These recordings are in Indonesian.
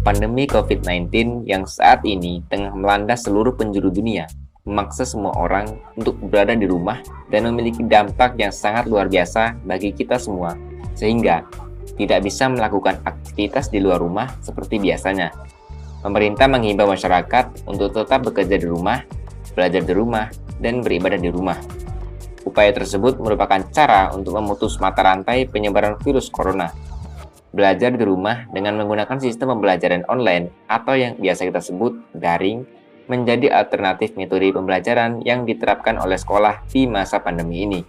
Pandemi COVID-19 yang saat ini tengah melanda seluruh penjuru dunia memaksa semua orang untuk berada di rumah dan memiliki dampak yang sangat luar biasa bagi kita semua, sehingga tidak bisa melakukan aktivitas di luar rumah seperti biasanya. Pemerintah menghimbau masyarakat untuk tetap bekerja di rumah, belajar di rumah, dan beribadah di rumah. Upaya tersebut merupakan cara untuk memutus mata rantai penyebaran virus corona. Belajar di rumah dengan menggunakan sistem pembelajaran online atau yang biasa kita sebut daring menjadi alternatif metode pembelajaran yang diterapkan oleh sekolah di masa pandemi ini.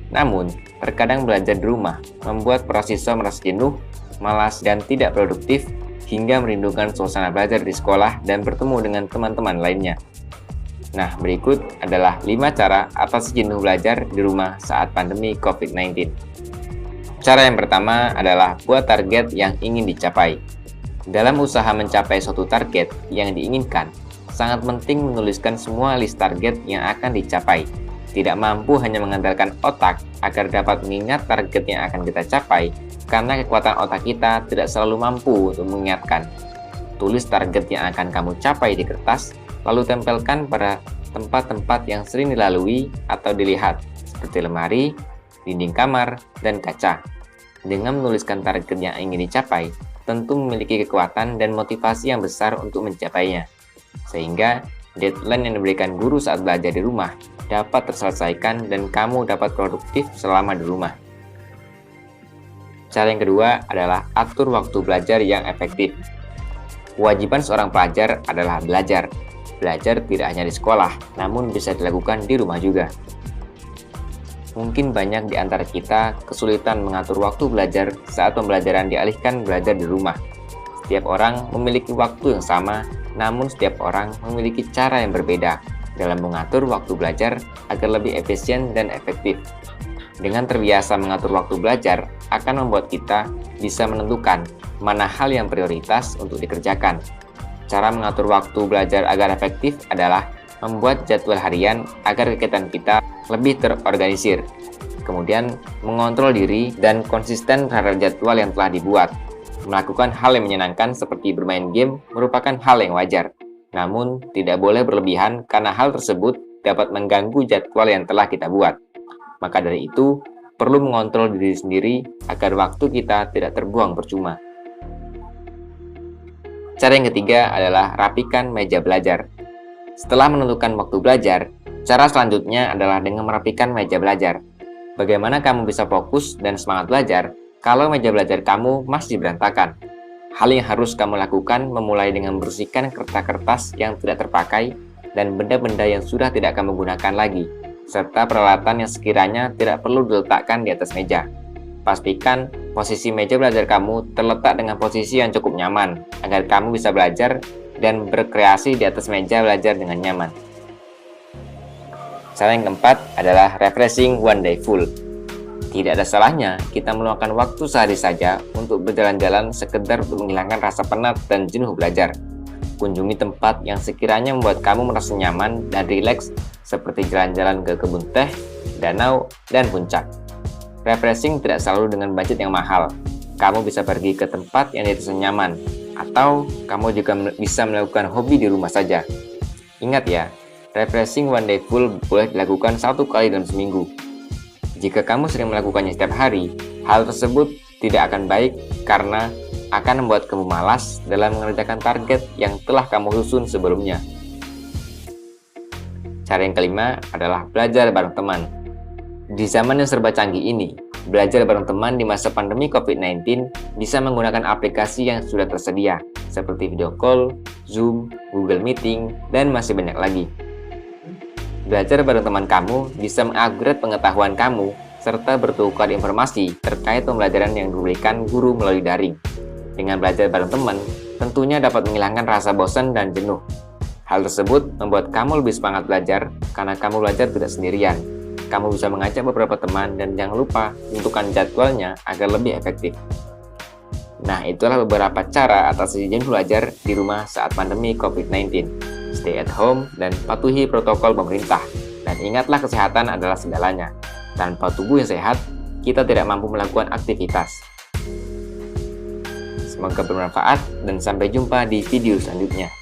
Namun, terkadang belajar di rumah membuat para siswa merasa jenuh, malas, dan tidak produktif hingga merindukan suasana belajar di sekolah dan bertemu dengan teman-teman lainnya. Nah, berikut adalah 5 cara atasi jenuh belajar di rumah saat pandemi COVID-19. Cara yang pertama adalah buat target yang ingin dicapai. Dalam usaha mencapai suatu target yang diinginkan, sangat penting menuliskan semua list target yang akan dicapai. Tidak mampu hanya mengandalkan otak agar dapat mengingat target yang akan kita capai, karena kekuatan otak kita tidak selalu mampu untuk mengingatkan. Tulis target yang akan kamu capai di kertas, lalu tempelkan pada tempat-tempat yang sering dilalui atau dilihat, seperti lemari, dinding kamar, dan kaca. Dengan menuliskan target yang ingin dicapai, tentu memiliki kekuatan dan motivasi yang besar untuk mencapainya. Sehingga, deadline yang diberikan guru saat belajar di rumah dapat terselesaikan dan kamu dapat produktif selama di rumah. Cara yang kedua adalah atur waktu belajar yang efektif. Kewajiban seorang pelajar adalah belajar. Belajar tidak hanya di sekolah, namun bisa dilakukan di rumah juga. Mungkin banyak di antara kita kesulitan mengatur waktu belajar saat pembelajaran dialihkan belajar di rumah. Setiap orang memiliki waktu yang sama, namun setiap orang memiliki cara yang berbeda dalam mengatur waktu belajar agar lebih efisien dan efektif. Dengan terbiasa mengatur waktu belajar akan membuat kita bisa menentukan mana hal yang prioritas untuk dikerjakan. Cara mengatur waktu belajar agar efektif adalah membuat jadwal harian agar kegiatan kita lebih terorganisir. Kemudian, mengontrol diri dan konsisten terhadap jadwal yang telah dibuat. Melakukan hal yang menyenangkan seperti bermain game merupakan hal yang wajar. Namun, tidak boleh berlebihan karena hal tersebut dapat mengganggu jadwal yang telah kita buat. Maka dari itu, perlu mengontrol diri sendiri agar waktu kita tidak terbuang percuma. Cara yang ketiga adalah rapikan meja belajar. Setelah menentukan waktu belajar, cara selanjutnya adalah dengan merapikan meja belajar. Bagaimana kamu bisa fokus dan semangat belajar kalau meja belajar kamu masih berantakan? Hal yang harus kamu lakukan memulai dengan membersihkan kertas-kertas yang tidak terpakai dan benda-benda yang sudah tidak kamu gunakan lagi, serta peralatan yang sekiranya tidak perlu diletakkan di atas meja. Pastikan posisi meja belajar kamu terletak dengan posisi yang cukup nyaman, agar kamu bisa belajar dan berkreasi di atas meja belajar dengan nyaman. Cara yang keempat adalah refreshing one day full. Tidak ada salahnya kita meluangkan waktu sehari saja untuk berjalan-jalan sekedar untuk menghilangkan rasa penat dan jenuh belajar. Kunjungi tempat yang sekiranya membuat kamu merasa nyaman dan rileks seperti jalan-jalan ke kebun teh, danau, dan puncak. Refreshing tidak selalu dengan budget yang mahal. Kamu bisa pergi ke tempat yang dirasa nyaman, atau kamu juga bisa melakukan hobi di rumah saja. Ingat ya, refreshing one day full boleh dilakukan 1 kali dalam seminggu. Jika kamu sering melakukannya setiap hari, hal tersebut tidak akan baik karena akan membuat kamu malas dalam mengerjakan target yang telah kamu susun sebelumnya. Cara yang kelima adalah belajar bareng teman. Di zaman yang serba canggih ini, belajar bareng teman di masa pandemi COVID-19 bisa menggunakan aplikasi yang sudah tersedia, seperti video call, Zoom, Google Meeting, dan masih banyak lagi. Belajar bareng teman kamu bisa mengupgrade pengetahuan kamu, serta bertukar informasi terkait pembelajaran yang diberikan guru melalui daring. Dengan belajar bareng teman, tentunya dapat menghilangkan rasa bosan dan jenuh. Hal tersebut membuat kamu lebih semangat belajar, karena kamu belajar tidak sendirian. Kamu bisa mengajak beberapa teman dan jangan lupa tentukan jadwalnya agar lebih efektif. Nah, itulah beberapa cara atasi jenuh belajar di rumah saat pandemi COVID-19. Stay at home dan patuhi protokol pemerintah. Dan ingatlah kesehatan adalah segalanya. Tanpa tubuh yang sehat, kita tidak mampu melakukan aktivitas. Semoga bermanfaat dan sampai jumpa di video selanjutnya.